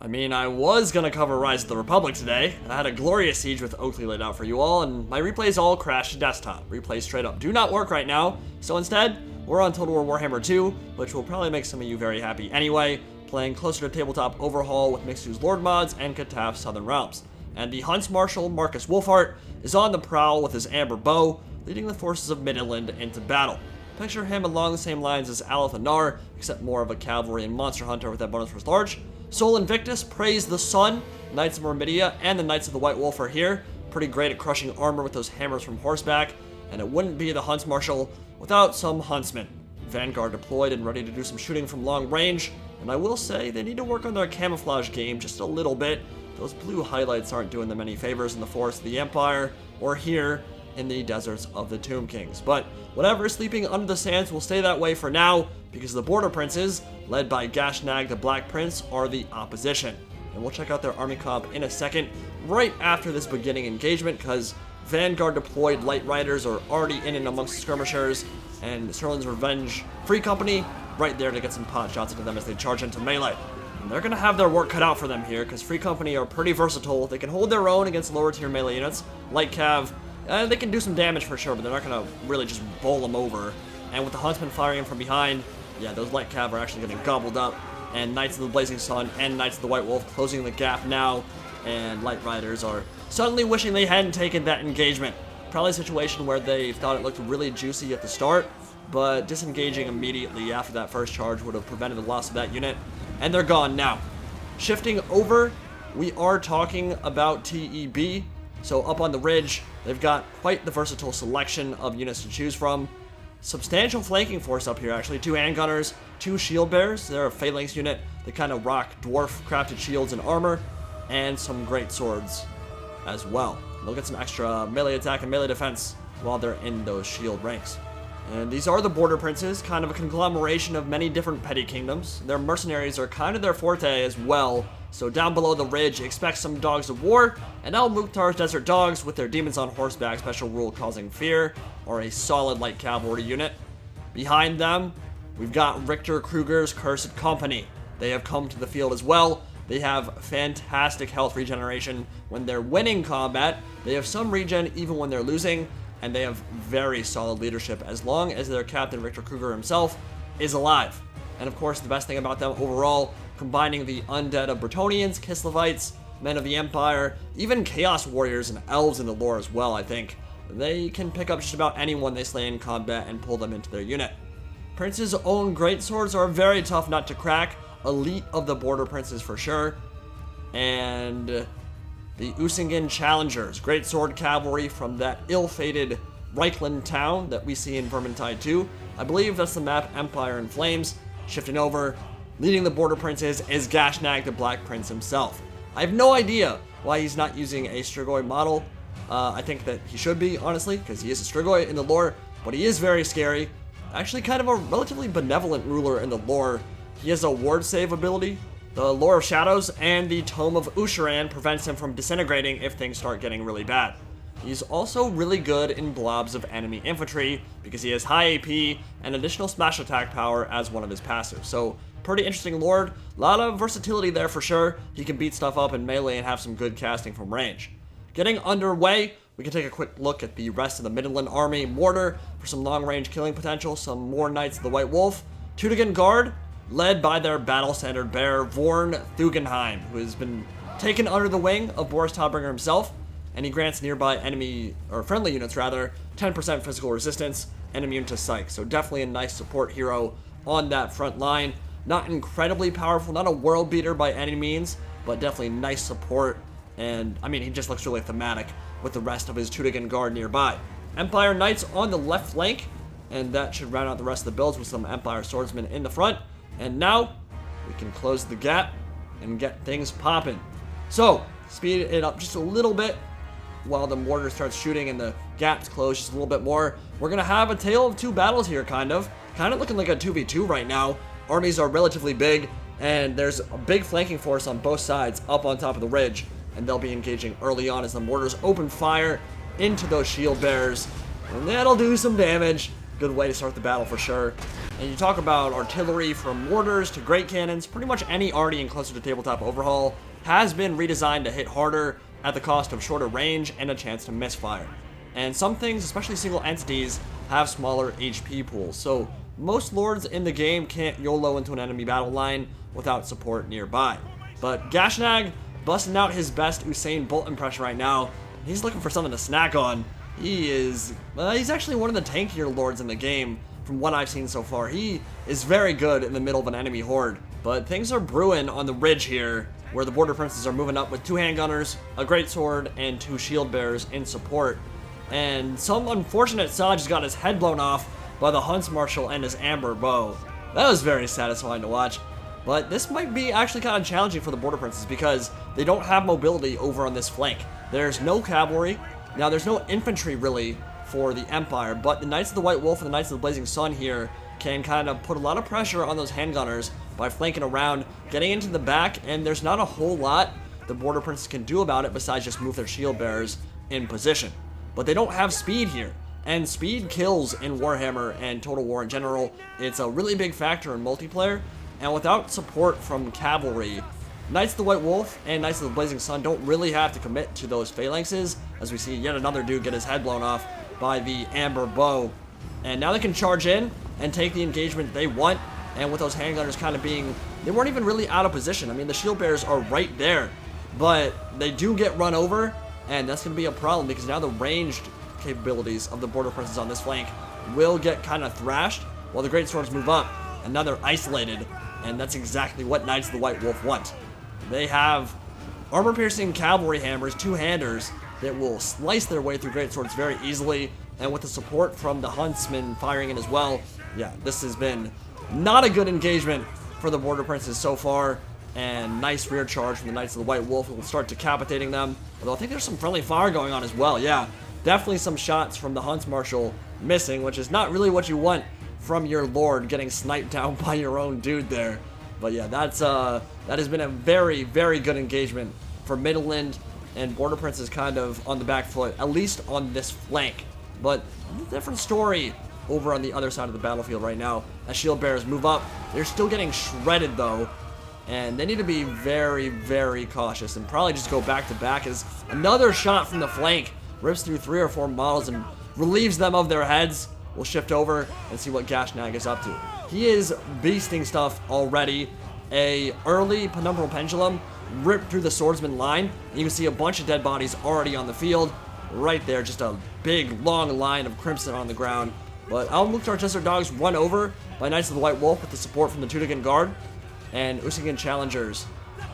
I mean, I was gonna cover Rise of the Republic today. I had a glorious siege with Oakley laid out for you all, and my replays all crashed to desktop. Replays straight up do not work right now, so instead, we're on Total War Warhammer 2, which will probably make some of you very happy anyway, playing closer to Tabletop Overhaul with Mixed Use Lord mods and Kataf Southern Realms. And the Huntsmarshal, Markus Wulfhart, is on the prowl with his amber bow, leading the forces of Middenland into battle. Picture him along the same lines as Aleth Anar, except more of a cavalry and monster hunter with that bonus for large. Sol Invictus, Praise the Sun, Knights of Myrmidia, and the Knights of the White Wolf are here. Pretty great at crushing armor with those hammers from horseback, and it wouldn't be the Huntsmarshal without some huntsmen. Vanguard deployed and ready to do some shooting from long range, and I will say they need to work on their camouflage game just a little bit. Those blue highlights aren't doing them any favors in the forests of the Empire, or here in the deserts of the Tomb Kings. But whatever is sleeping under the sands will stay that way for now, because the Border Princes, led by Gashnag the Black Prince, are the opposition. And we'll check out their army comp in a second, right after this beginning engagement, because Vanguard deployed light riders are already in and amongst the skirmishers, and Serlin's Revenge Free Company right there to get some pot shots into them as they charge into melee. And they're going to have their work cut out for them here, because Free Company are pretty versatile. They can hold their own against lower tier melee units, light cav. They can do some damage for sure, but they're not going to really just bowl them over. And with the Huntsmen firing from behind, yeah, those light cav are actually getting gobbled up. And Knights of the Blazing Sun and Knights of the White Wolf closing the gap now. And Light Riders are suddenly wishing they hadn't taken that engagement. Probably a situation where they thought it looked really juicy at the start, but disengaging immediately after that first charge would have prevented the loss of that unit. And they're gone now. Shifting over, we are talking about TEB. So up on the ridge, they've got quite the versatile selection of units to choose from. Substantial flanking force up here, actually. 2 handgunners, 2 shield bearers. They're a phalanx unit. They kind of rock dwarf crafted shields and armor, and some great swords as well. They'll get some extra melee attack and melee defense while they're in those shield ranks. And these are the Border Princes, kind of a conglomeration of many different petty kingdoms. Their mercenaries are kind of their forte as well. So down below the ridge, expect some Dogs of War, and El Mukhtar's Desert Dogs with their Demons on Horseback special rule causing fear, or a solid light cavalry unit. Behind them, we've got Richter Kruger's Cursed Company. They have come to the field as well. They have fantastic health regeneration when they're winning combat. They have some regen even when they're losing, and they have very solid leadership as long as their captain, Richter Kruger himself, is alive. And of course, the best thing about them overall, combining the undead of Bretonnians, Kislevites, Men of the Empire, even Chaos Warriors and Elves in the lore as well, I think. They can pick up just about anyone they slay in combat and pull them into their unit. Prince's own greatswords are a very tough nut to crack. Elite of the Border Princes for sure. And the Usingen Challengers, greatsword cavalry from that ill-fated Reichland town that we see in Vermintide 2. I believe that's the map Empire in Flames. Shifting over, leading the Border Princes is Gashnag the Black Prince himself. I have no idea why he's not using a Strigoi model. I think that he should be, honestly, because he is a Strigoi in the lore, but he is very scary. Actually kind of a relatively benevolent ruler in the lore. He has a ward save ability, the Lore of Shadows, and the Tome of Usharan prevents him from disintegrating if things start getting really bad. He's also really good in blobs of enemy infantry because he has high AP and additional smash attack power as one of his passives. So, pretty interesting lord. A lot of versatility there for sure. He can beat stuff up in melee and have some good casting from range. Getting underway, we can take a quick look at the rest of the Middenland army. Mortar for some long-range killing potential, some more Knights of the White Wolf. Teutogen Guard, led by their battle standard bearer, Vorn Thugenheim, who has been taken under the wing of Boris Todbringer himself, and he grants nearby enemy, or friendly units rather, 10% physical resistance and immune to psych. So definitely a nice support hero on that front line. Not incredibly powerful, not a world beater by any means, but definitely nice support. And I mean, he just looks really thematic with the rest of his Teutogen Guard nearby. Empire Knights on the left flank, and that should round out the rest of the builds with some Empire Swordsmen in the front. And now we can close the gap and get things popping. So, speed it up just a little bit while the mortar starts shooting and the gaps close just a little bit more. We're going to have a tale of two battles here, kind of looking like a 2v2 right now. Armies are relatively big, and there's a big flanking force on both sides up on top of the ridge, and they'll be engaging early on as the mortars open fire into those shield bearers, and that'll do some damage. Good way to start the battle for sure. And you talk about artillery from mortars to great cannons, pretty much any arty and closer to tabletop overhaul has been redesigned to hit harder at the cost of shorter range and a chance to misfire. And some things, especially single entities, have smaller HP pools, so most lords in the game can't YOLO into an enemy battle line without support nearby. But Gashnag busting out his best Usain Bolt impression right now. He's looking for something to snack on. He's actually one of the tankier lords in the game from what I've seen so far. He is very good in the middle of an enemy horde, but things are brewing on the ridge here, where the border princes are moving up with 2 handgunners, a greatsword, and 2 shield bearers in support. And some unfortunate son just got his head blown off by the Huntsmarshal and his amber bow. That was very satisfying to watch. But this might be actually kind of challenging for the border princes because they don't have mobility over on this flank. There's no cavalry. Now, there's no infantry really for the Empire, but the Knights of the White Wolf and the Knights of the Blazing Sun here can kind of put a lot of pressure on those handgunners by flanking around, getting into the back, and there's not a whole lot the border princes can do about it besides just move their shield bearers in position. But they don't have speed here, and speed kills in Warhammer and Total War in general. It's a really big factor in multiplayer, and without support from cavalry, Knights of the White Wolf and Knights of the Blazing Sun don't really have to commit to those phalanxes, as we see yet another dude get his head blown off by the amber bow. And now they can charge in and take the engagement they want, and with those handgunners kind of being, they weren't even really out of position. I mean, the shield bearers are right there, but they do get run over, and that's going to be a problem because now the ranged capabilities of the border princes on this flank will get kind of thrashed while the great swords move up, and now they're isolated, and that's exactly what Knights of the White Wolf want. They have armor-piercing cavalry hammers, 2-handers, that will slice their way through greatswords very easily, and with the support from the huntsmen firing in as well, yeah, this has been not a good engagement for the border princes so far, and nice rear charge from the Knights of the White Wolf will start decapitating them, although I think there's some friendly fire going on as well. Yeah, definitely some shots from the Huntsmarshal missing, which is not really what you want from your lord, getting sniped down by your own dude there. But yeah, that has been a very, very good engagement for Middenland, and border princes kind of on the back foot, at least on this flank. But different story over on the other side of the battlefield right now as shield bearers move up. They're still getting shredded though, and they need to be very, very cautious and probably just go back to back as another shot from the flank rips through 3 or 4 models and relieves them of their heads. We'll shift over and see what Gashnag is up to. He is beasting stuff already. A early penumbral pendulum ripped through the swordsman line, and you can see a bunch of dead bodies already on the field. Right there, just a big, long line of crimson on the ground. But Al-Mukhtar Desert Dogs run over by Knights of the White Wolf with the support from the Teutogen Guard, and Usagan Challengers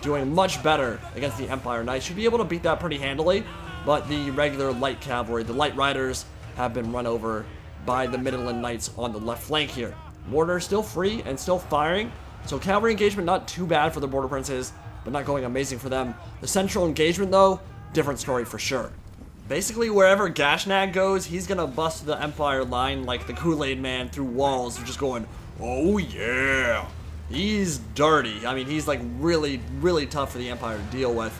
doing much better against the Empire Knights. Should be able to beat that pretty handily, but the regular light cavalry, the light riders, have been run over by the Middenland Knights on the left flank here. Mortar still free and still firing, so cavalry engagement not too bad for the border princes, but not going amazing for them. The central engagement though, different story for sure. Basically wherever Gashnag goes, he's gonna bust the Empire line like the Kool-Aid Man through walls, just going, oh yeah. He's dirty. I mean, he's like really, really tough for the Empire to deal with.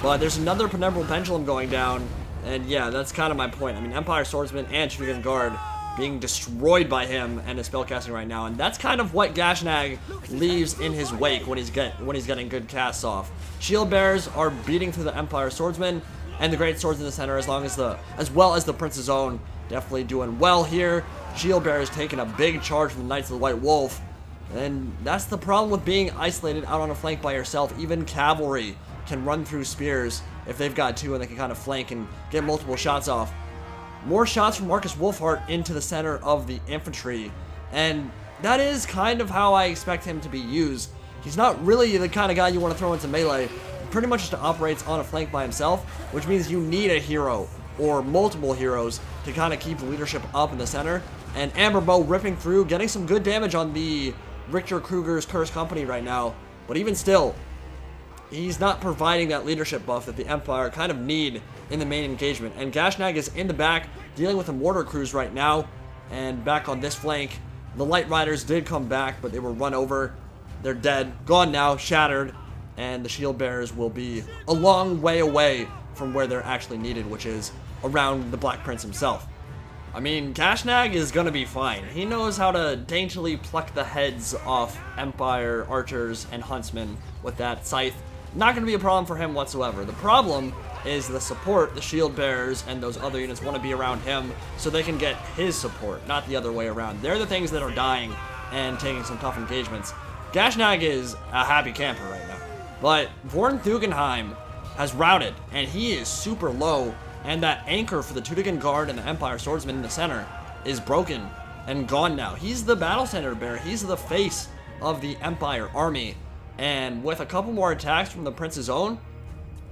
But there's another penumbral pendulum going down, and yeah, that's kind of my point. I mean, Empire Swordsman and Teutogen Guard being destroyed by him and his spellcasting right now, and that's kind of what Gashnag leaves in his wake when he's getting good casts off. Shield bearers are beating through the Empire Swordsman and the great swords in the center, as well as the Prince's Own, definitely doing well here. Shield bearers taking a big charge from the Knights of the White Wolf, and that's the problem with being isolated out on a flank by yourself. Even cavalry can run through spears if they've got 2 and they can kind of flank and get multiple shots off. More shots from Markus Wulfhart into the center of the infantry, and that is kind of how I expect him to be used. He's not really the kind of guy you want to throw into melee. He pretty much just operates on a flank by himself, which means you need a hero or multiple heroes to kind of keep the leadership up in the center. And Amber Bow ripping through, getting some good damage on the Richter Kruger's Cursed Company right now, but even still, he's not providing that leadership buff that the Empire kind of need in the main engagement. And Gashnag is in the back, dealing with the mortar crews right now. And back on this flank, the light riders did come back, but they were run over. They're dead, gone now, shattered. And the shield bearers will be a long way away from where they're actually needed, which is around the Black Prince himself. I mean, Gashnag is gonna be fine. He knows how to daintily pluck the heads off Empire archers and huntsmen with that scythe. Not gonna be a problem for him whatsoever. The problem is the support, the shield bearers, and those other units want to be around him so they can get his support, not the other way around. They're the things that are dying and taking some tough engagements. Gashnag is a happy camper right now. But Teutogen has routed, and he is super low, and that anchor for the Teutogen Guard and the Empire Swordsman in the center is broken and gone now. He's the battle standard bearer. He's the face of the Empire army. And with a couple more attacks from the Prince's Own,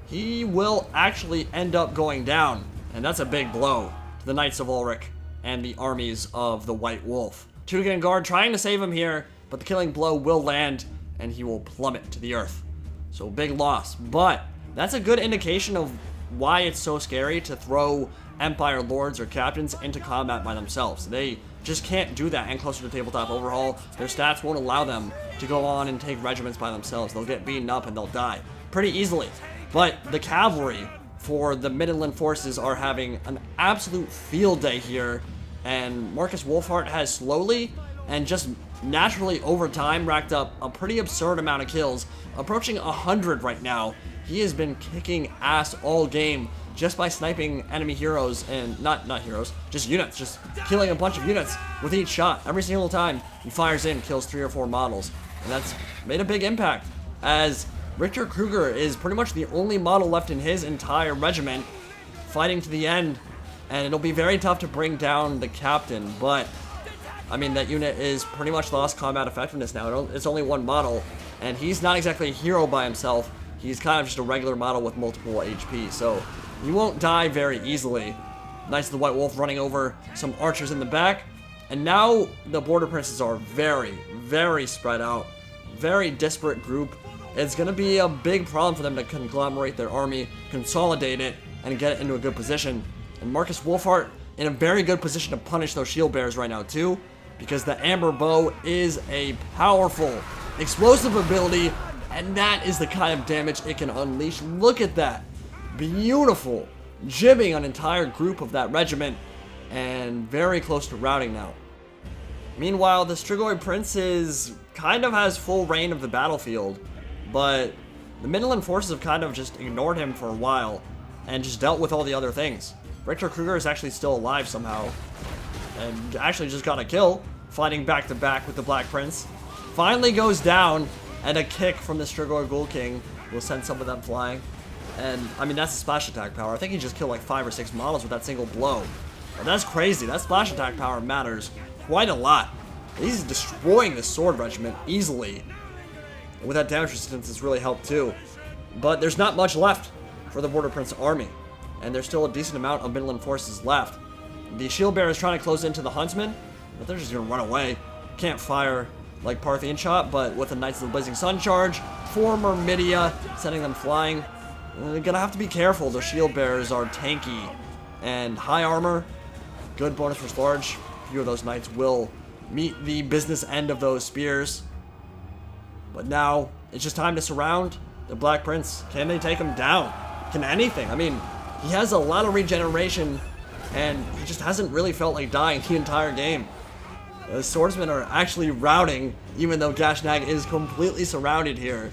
he will actually end up going down. And that's a big blow to the Knights of Ulric and the armies of the White Wolf. Teutogen Guard trying to save him here, but the killing blow will land, and he will plummet to the earth. So big loss. But that's a good indication of why it's so scary to throw Empire Lords or Captains into combat by themselves. They just can't do that, and closer to Tabletop Overhaul, their stats won't allow them to go on and take regiments by themselves. They'll get beaten up and they'll die pretty easily. But the cavalry for the Middenland forces are having an absolute field day here, and Markus Wulfhart has slowly and just naturally over time racked up a pretty absurd amount of kills, approaching 100 right now. He has been kicking ass all game just by sniping enemy heroes, and not heroes, just units, just killing a bunch of units with each shot. Every single time he fires in, kills 3 or 4 models, and that's made a big impact, as Richard Kruger is pretty much the only model left in his entire regiment, fighting to the end, and it'll be very tough to bring down the captain, but I mean, that unit is pretty much lost combat effectiveness now. It's only one model, and he's not exactly a hero by himself. He's kind of just a regular model with multiple HP, so he won't die very easily. Knights of the White Wolf running over some archers in the back, and now the Border Princes are very, very spread out, very disparate group. It's going to be a big problem for them to conglomerate their army, consolidate it, and get it into a good position. And Markus Wulfhart in a very good position to punish those shield bearers right now too, because the Amber Bow is a powerful, explosive ability, and that is the kind of damage it can unleash. Look at that. Beautiful. Jibbing an entire group of that regiment, and very close to routing now. Meanwhile, the Strigoi Prince kind of has full reign of the battlefield, but the Middenland forces have kind of just ignored him for a while and just dealt with all the other things. Richard Kruger is actually still alive somehow, and actually just got a kill, fighting back to back with the Black Prince. Finally goes down, and a kick from the Strigoi Ghoul King will send some of them flying. And I mean, that's the splash attack power. I think he just killed like 5 or 6 models with that single blow. And that's crazy. That splash attack power matters quite a lot. He's destroying the sword regiment easily. And with that damage resistance, it's really helped too. But there's not much left for the Border Prince army, and there's still a decent amount of Middenland forces left. The shield bearer is trying to close into the huntsmen, but they're just gonna run away. Can't fire like Parthian shot, but with the Knights of the Blazing Sun charge, former Midia sending them flying. They're gonna have to be careful. The shield bearers are tanky and high armor. Good bonus for Slarge. A few of those knights will meet the business end of those spears. But now it's just time to surround the Black Prince. Can they take him down? Can anything? I mean, he has a lot of regeneration, and he just hasn't really felt like dying the entire game. The swordsmen are actually routing, even though Gashnag is completely surrounded here.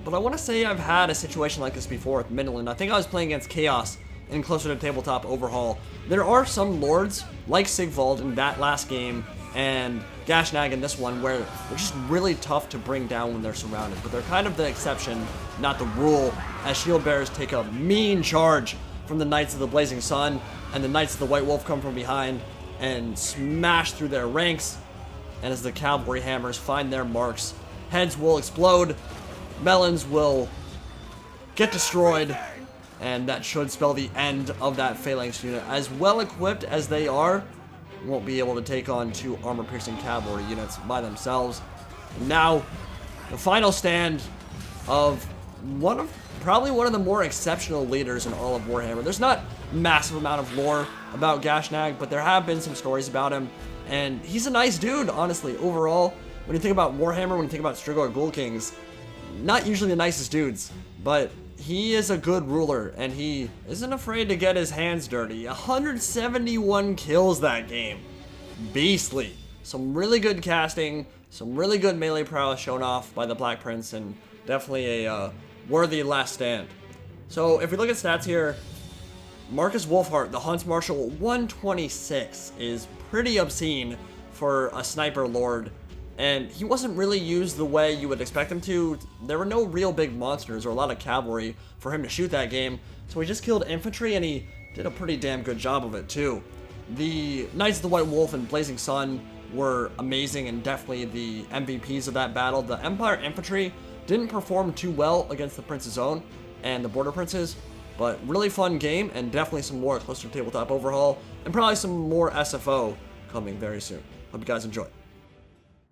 But I want to say I've had a situation like this before with Middenland. I think I was playing against Chaos in closer to Tabletop Overhaul. There are some lords, like Sigvald in that last game, and Gashnag in this one, where they're just really tough to bring down when they're surrounded. But they're kind of the exception, not the rule, as shield bearers take a mean charge from the Knights of the Blazing Sun, and the Knights of the White Wolf come from behind and smash through their ranks. And as the cavalry hammers find their marks, heads will explode, melons will get destroyed, and that should spell the end of that phalanx unit. As well equipped as they are, won't be able to take on 2 armor-piercing cavalry units by themselves. And now, the final stand of probably one of the more exceptional leaders in all of Warhammer. There's not a massive amount of lore about Gashnag, but there have been some stories about him, and he's a nice dude, honestly. Overall, when you think about Warhammer, when you think about Strigoi Ghoul Kings, not usually the nicest dudes, but he is a good ruler, and he isn't afraid to get his hands dirty. 171 kills that game. Beastly. Some really good casting, some really good melee prowess shown off by the Black Prince, and definitely a worthy last stand. So if we look at stats here, Markus Wulfhart, the Huntsmarshal, 126 is pretty obscene for a sniper lord, and he wasn't really used the way you would expect him to. There were no real big monsters or a lot of cavalry for him to shoot that game, so he just killed infantry, and he did a pretty damn good job of it too. The Knights of the White Wolf and Blazing Sun were amazing and definitely the MVPs of that battle. The Empire Infantry didn't perform too well against the Prince's Own and the Border Princes, but really fun game, and definitely some more closer to Tabletop Overhaul, and probably some more SFO coming very soon. Hope you guys enjoy.